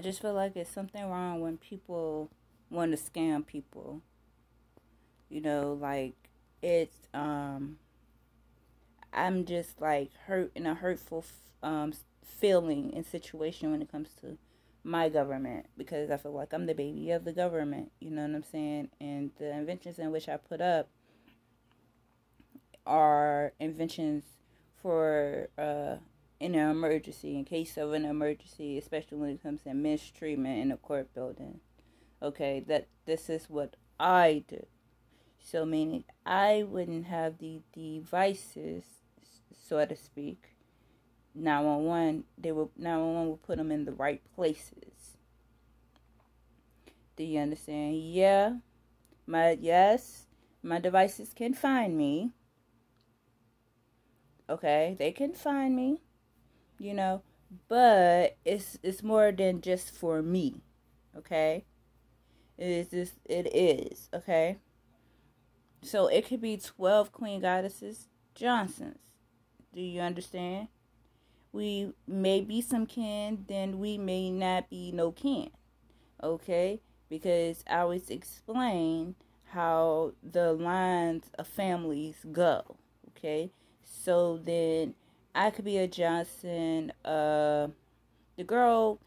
I just feel like it's something wrong when people want to scam people. Like it's I'm just like hurt in a hurtful feeling and situation when it comes to my government, because I feel like I'm the baby of the government. You know what I'm saying? And the inventions in which I put up are inventions for in an emergency, in case of an emergency, especially when it comes to mistreatment in a court building. Okay, that this is what I do. So meaning I wouldn't have the devices, so to speak. 911, 911 will put them in the right places. Do you understand? Yeah, my devices can find me. Okay, they can find me. But it's more than just for me. Okay, it is. Okay, so it could be 12 Queen Goddesses Johnsons. Do you understand? We may be some kin, then we may not be no kin. Okay? Because I always explain how the lines of families go. Okay? So then I could be a Johnson. The girl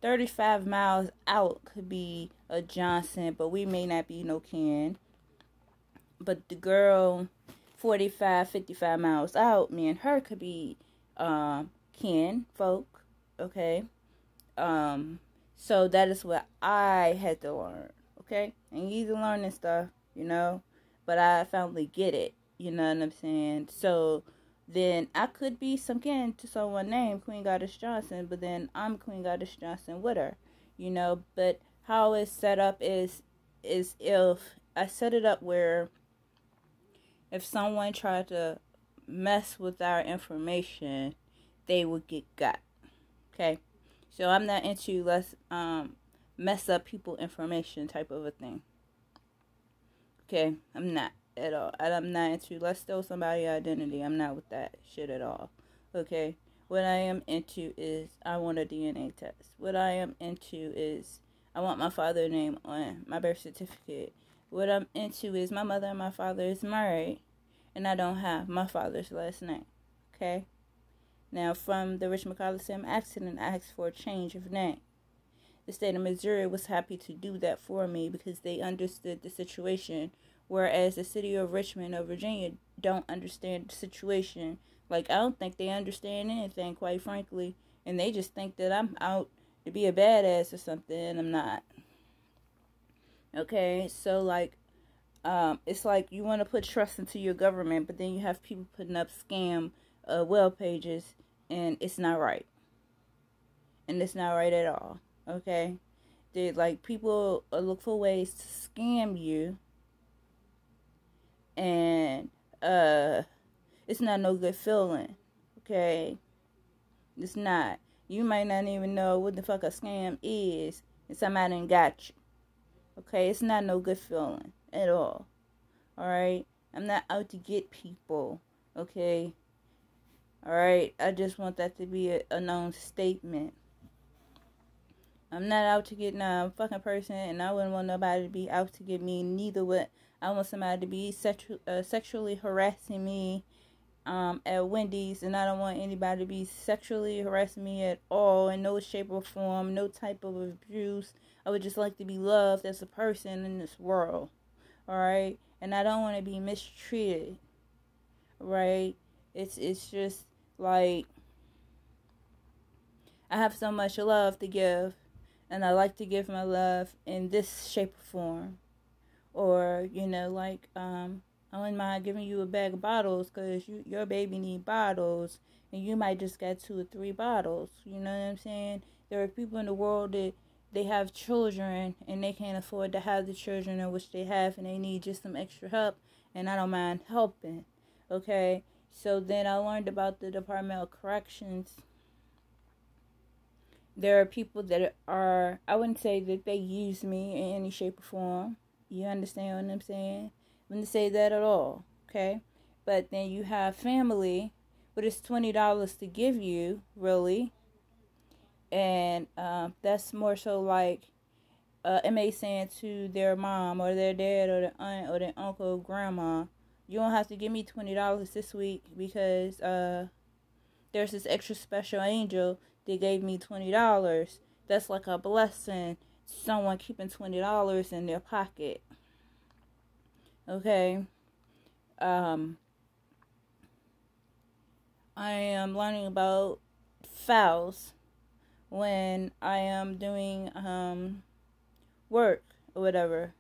35 miles out could be a Johnson, but we may not be no kin. But the girl 45, 55 miles out, me and her could be kin folk. Okay? So that is what I had to learn. Okay? And you either learning stuff, but I finally get it. You know what I'm saying? So then I could be some kin to someone named Queen Goddess Johnson, but then I'm Queen Goddess Johnson with her. But how it's set up is if I set it up where if someone tried to mess with our information, they would get got. Okay? So I'm not into let's mess up people information type of a thing. Okay? I'm not at all. I'm not into let's steal somebody's identity. I'm not with that shit at all. Okay? What I am into is I want a DNA test. What I am into is I want my father's name on my birth certificate. What I'm into is my mother and my father is married, and I don't have my father's last name. Okay? Now, from the Rich McCollism accident, I asked for a change of name. The state of Missouri was happy to do that for me because they understood the situation, whereas the city of Richmond of Virginia don't understand the situation. Like, I don't think they understand anything, quite frankly, and they just think that I'm out to be a badass or something, and I'm not. Okay, so, like, it's like you want to put trust into your government, but then you have people putting up scam web pages, and it's not right. And it's not right at all. Okay? People look for ways to scam you, and it's not no good feeling. Okay? It's not. You might not even know what the fuck a scam is, and somebody done got you. Okay? It's not no good feeling at all. Alright? I'm not out to get people. Okay? Alright? I just want that to be a known statement. I'm not out to get no fucking person, and I wouldn't want nobody to be out to get me. Neither would I want somebody to be sexually harassing me at Wendy's, and I don't want anybody to be sexually harassing me at all in no shape or form, no type of abuse. I would just like to be loved as a person in this world. Alright? And I don't want to be mistreated. Right? It's just like I have so much love to give, and I like to give my love in this shape or form. Or, I wouldn't mind giving you a bag of bottles because your baby need bottles, and you might just get 2 or 3 bottles. You know what I'm saying? There are people in the world that they have children, and they can't afford to have the children in which they have, and they need just some extra help, and I don't mind helping. Okay? So then I learned about the Department of Corrections. There are people that are, I wouldn't say that they use me in any shape or form. You understand what I'm saying? I wouldn't say that at all, okay? But then you have family, but it's $20 to give you, really. And that's more so like inmate saying to their mom or their dad or their aunt or their uncle or grandma, you don't have to give me $20 this week because there's this extra special angel that gave me $20. That's like a blessing. Someone keeping $20 in their pocket. Okay. I am learning about fouls when I am doing work or whatever.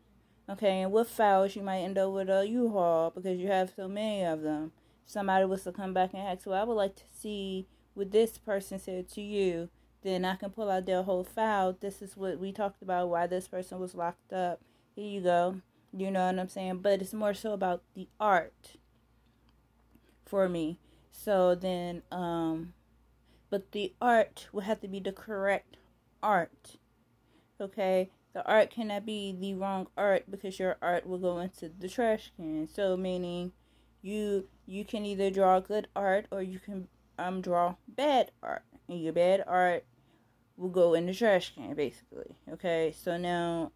Okay, and with fouls, you might end up with a U-Haul because you have so many of them. If somebody was to come back and ask, well, I would like to see what this person said to you, then I can pull out their whole file. This is what we talked about, why this person was locked up. Here you go. You know what I'm saying? But it's more so about the art for me. So then, but the art will have to be the correct art. Okay? The art cannot be the wrong art because your art will go into the trash can. So meaning you can either draw good art or you can draw bad art. And your bad art will go in the trash can basically. Okay? So now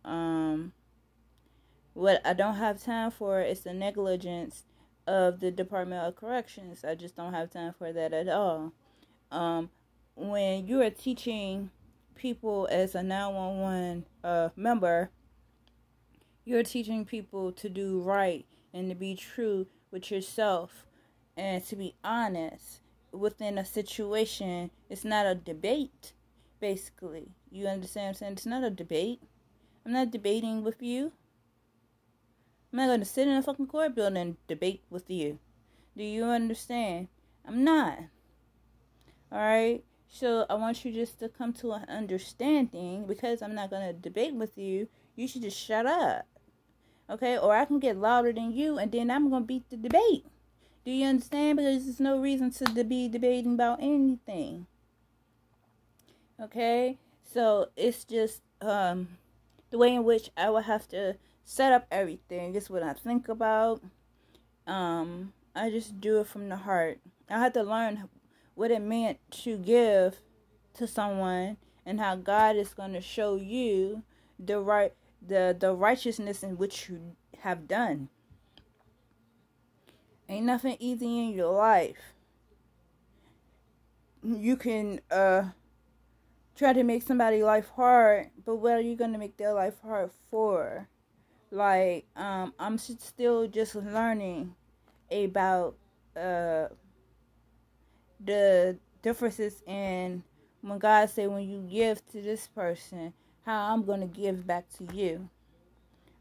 what I don't have time for is the negligence of the Department of Corrections. I just don't have time for that at all. When you are teaching people as a 911 member, you're teaching people to do right and to be true with yourself and to be honest within a situation. It's not a debate, basically. You understand what I'm saying? It's not a debate. I'm not debating with you. I'm not going to sit in a fucking court building and debate with you. Do you understand? I'm not. Alright? So I want you just to come to an understanding. Because I'm not going to debate with you, you should just shut up. Okay? Or I can get louder than you and then I'm going to beat the debate. Do you understand? Because there's no reason to be debating about anything. Okay? So it's just the way in which I will have to set up everything. It's what I think about. I just do it from the heart. I had to learn what it meant to give to someone and how God is going to show you the righteousness in which you have done. Ain't nothing easy in your life. You can try to make somebody's life hard, but what are you going to make their life hard for? Like, I'm still just learning about the differences in when God said when you give to this person, how I'm going to give back to you.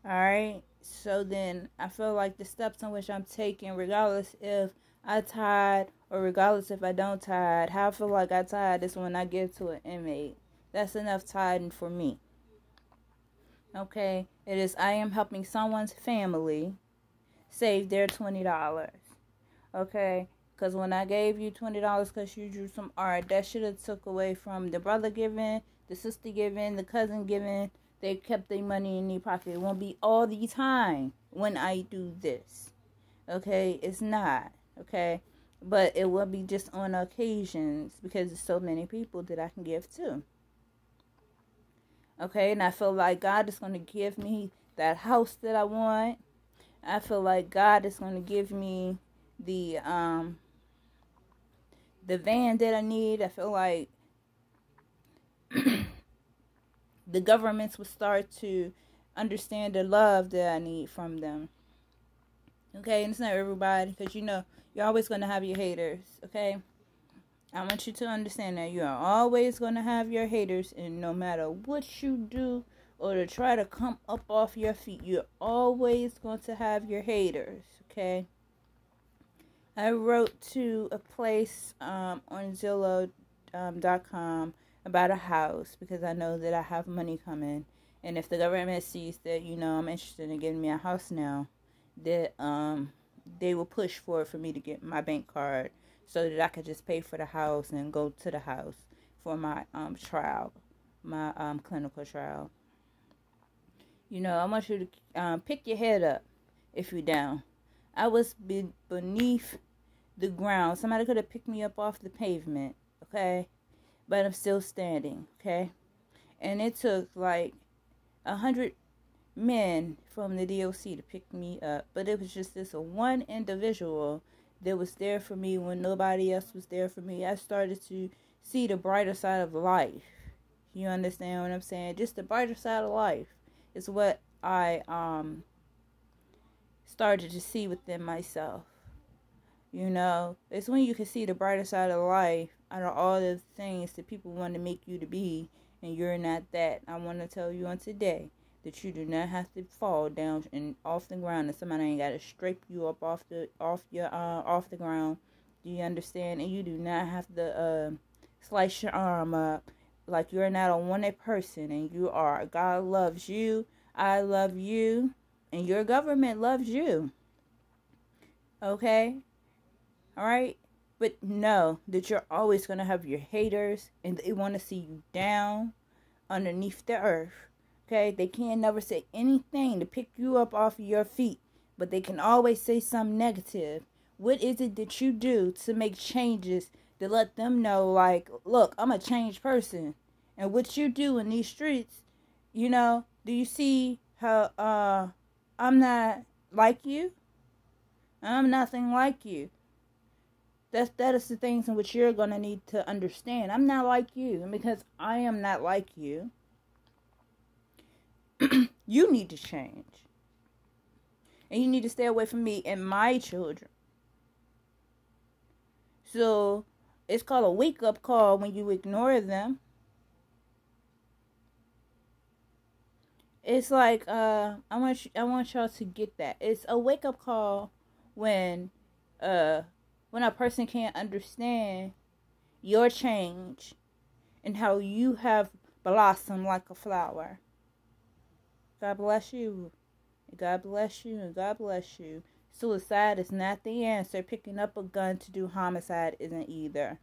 Alright? So then I feel like the steps in which I'm taking, regardless if I tithe or regardless if I don't tithe, how I feel like I tithe is when I give to an inmate. That's enough tithing for me. Okay? It is I am helping someone's family save their $20. Okay? Because when I gave you $20 because you drew some art, that should have took away from the brother giving, the sister giving, the cousin giving. They kept their money in their pocket. It won't be all the time when I do this. Okay? It's not. Okay? But it will be just on occasions because there's so many people that I can give to. Okay? And I feel like God is going to give me that house that I want. I feel like God is going to give me the van that I need. I feel like the governments will start to understand the love that I need from them. Okay, and it's not everybody, because you know, you're always going to have your haters, okay? I want you to understand that you are always going to have your haters, and no matter what you do or to try to come up off your feet, you're always going to have your haters, okay? I wrote to a place on Zillow.com about a house because I know that I have money coming. And if the government sees that, you know, I'm interested in getting me a house now, that they will push for it for me to get my bank card so that I could just pay for the house and go to the house for my trial, my clinical trial. You know, I want you to pick your head up if you're down. I was beneath the ground. Somebody could have picked me up off the pavement, okay? but I'm still standing, okay? And it took like 100 men from the DOC to pick me up, but it was just this one individual that was there for me when nobody else was there for me. I started to see the brighter side of life. You understand what I'm saying? Just the brighter side of life is what I started to see within myself. You know, it's when you can see the brighter side of life out of all the things that people want to make you to be, and you're not that. I want to tell you on today that you do not have to fall down and off the ground, and somebody ain't got to scrape you up off the ground. Do you understand? And you do not have to slice your arm up. Like, you're not a wanted person, and you are. God loves you. I love you, and your government loves you. Okay? All right? But know that you're always going to have your haters, and they want to see you down underneath the earth. Okay? They can't never say anything to pick you up off of your feet, but they can always say something negative. What is it that you do to make changes to let them know, like, look, I'm a changed person? And what you do in these streets, you know, do you see how I'm not like you? I'm nothing like you. That is the things in which you're going to need to understand. I'm not like you. And because I am not like you, you need to change. And you need to stay away from me and my children. So, it's called a wake-up call when you ignore them. It's like, I want y'all to get that. It's a wake-up call when a person can't understand your change and how you have blossomed like a flower. God bless you. God bless you, and God bless you. Suicide is not the answer. Picking up a gun to do homicide isn't either.